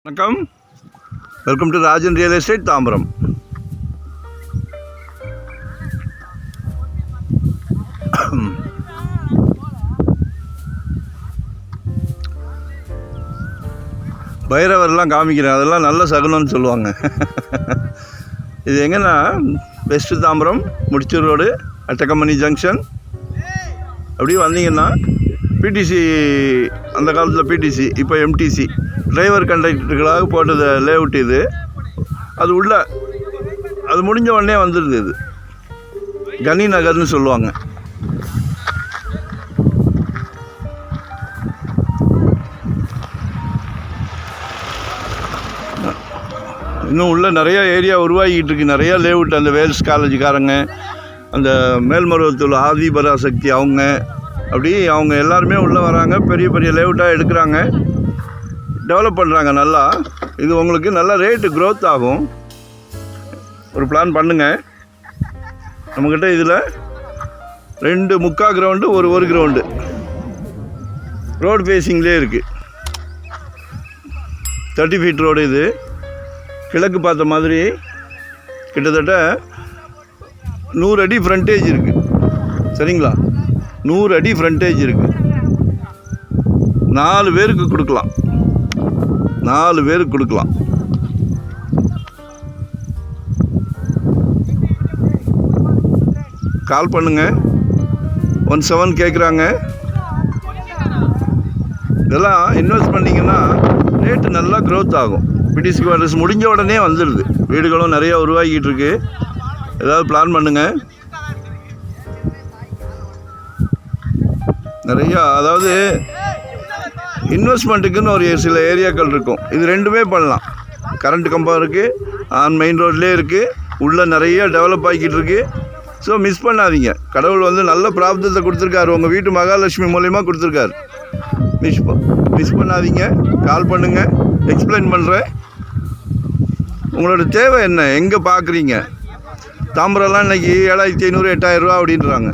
வணக்கம், welcome to Rajan real estate Tambaram. பைரவர்லாம் காமிக்கிறேன், அதெல்லாம் நல்ல சகுனம்னு சொல்லுவாங்க. இது எங்கன்னா வெஸ்ட்டு தாம்பரம் முடிச்சூர் ரோடு அட்டக்கம்பனி ஜங்ஷன். அப்படியே வந்தீங்கன்னா பிடிசி, அந்த காலத்தில் பிடிசி, இப்போ எம்டிசி, டிரைவர் கண்டக்டருக்களாக போட்டது லேஅவுட். இது அது உள்ள அது முடிஞ்ச உடனே வந்துடுது. இது கனி நகர்னு சொல்லுவாங்க. இன்னும் உள்ள நிறையா ஏரியா உருவாகிட்டு இருக்கு, நிறையா லேஅவுட். அந்த வேல்ஸ் காலேஜுக்காரங்க, அந்த மேல்மருவத்தூர் ஆதி பராசக்தி, அவங்க எல்லாருமே உள்ளே வராங்க. பெரிய பெரிய லேஅவுட்டாக எடுக்கிறாங்க, டெவலப் பண்ணுறாங்க நல்லா. இது உங்களுக்கு நல்ல ரேட்டு க்ரோத் ஆகும். ஒரு பிளான் பண்ணுங்கள். நம்மக்கிட்ட இதில் 2 முக்கால் கிரவுண்டு, ஒரு கிரவுண்டு ரோடு ஃபேஸிங்லேயே இருக்குது. 30 ஃபீட் ரோடு. இது கிழக்கு பார்த்த மாதிரி கிட்டத்தட்ட 100 அடி ஃப்ரண்டேஜ் இருக்குது. சரிங்களா? 100 அடி ஃப்ரண்டேஜ் இருக்குது. 4 பேருக்கு கொடுக்கலாம். கால் பண்ணுங்கள். 17 கேட்குறாங்க. இதெல்லாம் இன்வெஸ்ட் பண்ணிங்கன்னா ரேட்டு நல்லா க்ரோத் ஆகும். பிடிசி குவார்டர்ஸ் முடிஞ்ச உடனே வந்துடுது. வீடுகளும் நிறையா உருவாகிட்டு இருக்கு. ஏதாவது பிளான் பண்ணுங்கள். நிறையா, அதாவது இன்வெஸ்ட்மெண்ட்டுக்குன்னு ஒரு சில ஏரியாக்கள் இருக்கும். இது ரெண்டுமே பண்ணலாம். கரண்ட் கம்பம் இருக்குது, ஆன் மெயின் ரோட்லேயே இருக்குது, உள்ளே நிறைய டெவலப் ஆகிக்கிட்டு இருக்குது. ஸோ மிஸ் பண்ணாதீங்க. கடவுள் நல்ல பிராப்தத்தை கொடுத்துருக்காரு, உங்கள் வீட்டு மகாலட்சுமி மூலயமா கொடுத்துருக்காரு. மிஸ் பண்ணாதீங்க. கால் பண்ணுங்கள், எக்ஸ்பிளைன் பண்ணுறேன். உங்களோட தேவை என்ன, எங்கே பார்க்குறீங்க? தாம்பரம்லாம் இன்றைக்கி 7500 8000 ரூபா அப்படின்றாங்க.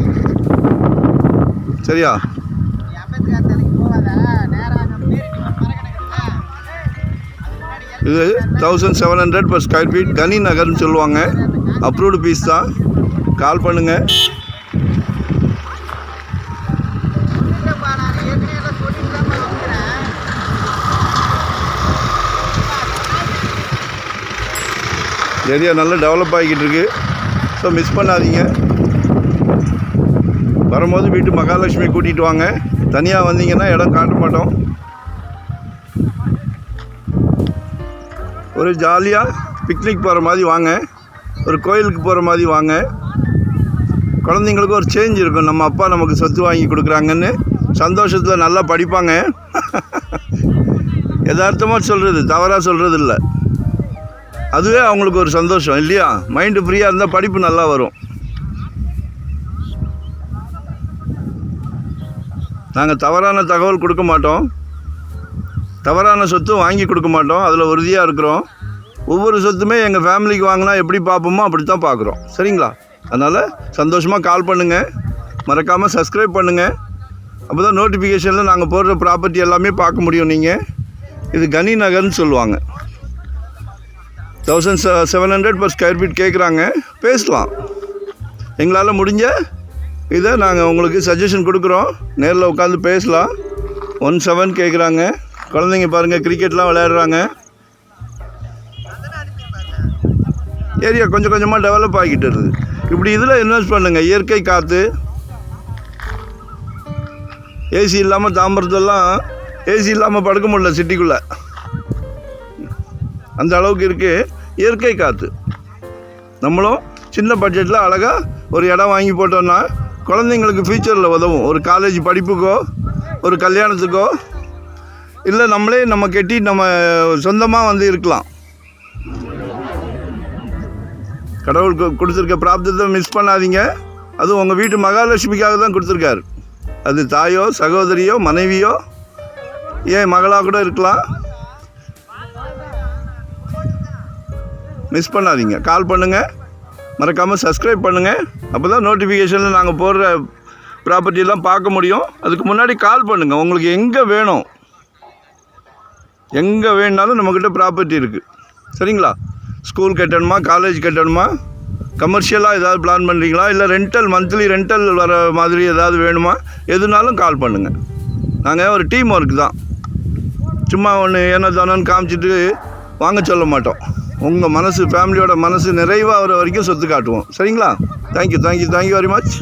சரியா? இது 1700 per square feet கனி நகர்னு சொல்லுவாங்க. அப்ரூவ்டு பீஸ் தான். கால் பண்ணுங்கள். ஏரியா நல்லா டெவலப் ஆகிக்கிட்டு இருக்கு. ஸோ மிஸ் பண்ணாதீங்க. வரும்போது வீட்டு மகாலட்சுமி கூட்டிகிட்டு வாங்க. தனியாக வந்தீங்கன்னா இடம் காட்ட மாட்டோம். ஒரு ஜாலியாக பிக்னிக் போகிற மாதிரி வாங்க, ஒரு கோயிலுக்கு போகிற மாதிரி வாங்க. குழந்தைங்களுக்கு ஒரு சேஞ்ச் இருக்கும். நம்ம அப்பா நமக்கு சொத்து வாங்கி கொடுக்குறாங்கன்னு சந்தோஷத்தில் நல்லா படிப்பாங்க. யதார்த்தமாக சொல்கிறது, தவறாக சொல்கிறது இல்லை. அதுவே அவங்களுக்கு ஒரு சந்தோஷம் இல்லையா? மைண்டு ஃப்ரீயாக இருந்தால் படிப்பு நல்லா வரும். நாங்கள் தவறான தகவல் கொடுக்க மாட்டோம், தவறான சொத்து வாங்கி கொடுக்க மாட்டோம். அதில் உறுதியாக இருக்கிறோம். ஒவ்வொரு சொத்துமே எங்கள் ஃபேமிலிக்கு வாங்கினா எப்படி பார்ப்போமோ அப்படி தான் பார்க்குறோம். சரிங்களா? அதனால் சந்தோஷமாக கால் பண்ணுங்கள். மறக்காமல் சப்ஸ்கிரைப் பண்ணுங்கள். அப்போ தான் நோட்டிஃபிகேஷனில் நாங்கள் போடுற ப்ராப்பர்ட்டி எல்லாமே பார்க்க முடியும். நீங்கள் இது கனி நகர்னு சொல்லுவாங்க. 1700 per square feet கேட்குறாங்க. பேசலாம். எங்களால் முடிஞ்ச இதை நாங்கள் உங்களுக்கு சஜஷன் கொடுக்குறோம். நேரில் உட்காந்து பேசலாம். 17 கேட்குறாங்க. குழந்தைங்க பாருங்கள், கிரிக்கெட்லாம் விளையாடுறாங்க. ஏரியா கொஞ்சம் கொஞ்சமாக டெவலப் ஆகிட்டு இருக்குது. இப்படி இதில் இன்வெஸ்ட் பண்ணுங்கள். இயற்கை காற்று, ஏசி இல்லாமல் தாம்பரத்தெல்லாம் ஏசி இல்லாமல் படுக்க முடியல சிட்டிக்குள்ளே. அந்த அளவுக்கு இருக்குது இயற்கை காற்று. நம்மளும் சின்ன பட்ஜெட்டில் அழகாக ஒரு இடம் வாங்கி போட்டோன்னா குழந்தைங்களுக்கு ஃப்யூச்சரில் உதவும். ஒரு காலேஜ் படிப்புக்கோ, ஒரு கல்யாணத்துக்கோ, இல்லை நம்மளே நம்ம கட்டி நம்ம சொந்தமாக இருக்கலாம். கடவுள் கொடுத்துருக்க பிராப்தத்தை மிஸ் பண்ணாதீங்க. அதுவும் உங்கள் வீட்டு மகாலட்சுமிக்காக தான் கொடுத்துருக்காரு. அது தாயோ, சகோதரியோ, மனைவியோ, ஏன் மகளாக கூட இருக்கலாம். மிஸ் பண்ணாதீங்க. கால் பண்ணுங்கள். மறக்காமல் சப்ஸ்கிரைப் பண்ணுங்கள். அப்போ தான் நோட்டிஃபிகேஷனில் நாங்கள் போடுற ப்ராப்பர்ட்டியெல்லாம் பார்க்க முடியும். அதுக்கு முன்னாடி கால் பண்ணுங்கள். உங்களுக்கு எங்கே வேணும் எங்கே வேணுனாலும் நம்மக்கிட்ட ப்ராப்பர்ட்டி இருக்குது. சரிங்களா? ஸ்கூல் கட்டணுமா, காலேஜ் கட்டணுமா, கமர்ஷியலாக ஏதாவது பிளான் பண்ணுறீங்களா, இல்லை ரெண்டல் மந்த்லி ரெண்டல் வர மாதிரி ஏதாவது வேணுமா, எதுனாலும் கால் பண்ணுங்கள். நாங்கள் ஒரு டீம் ஒர்க் தான், சும்மா ஒன்று ஏனோ தானோன்னு காமிச்சிட்டு வாங்க சொல்ல மாட்டோம். உங்கள் மனசு, ஃபேமிலியோட மனசு நிறைவாகிற வரைக்கும் சொத்து காட்டுவோம். சரிங்களா? Thank you very much.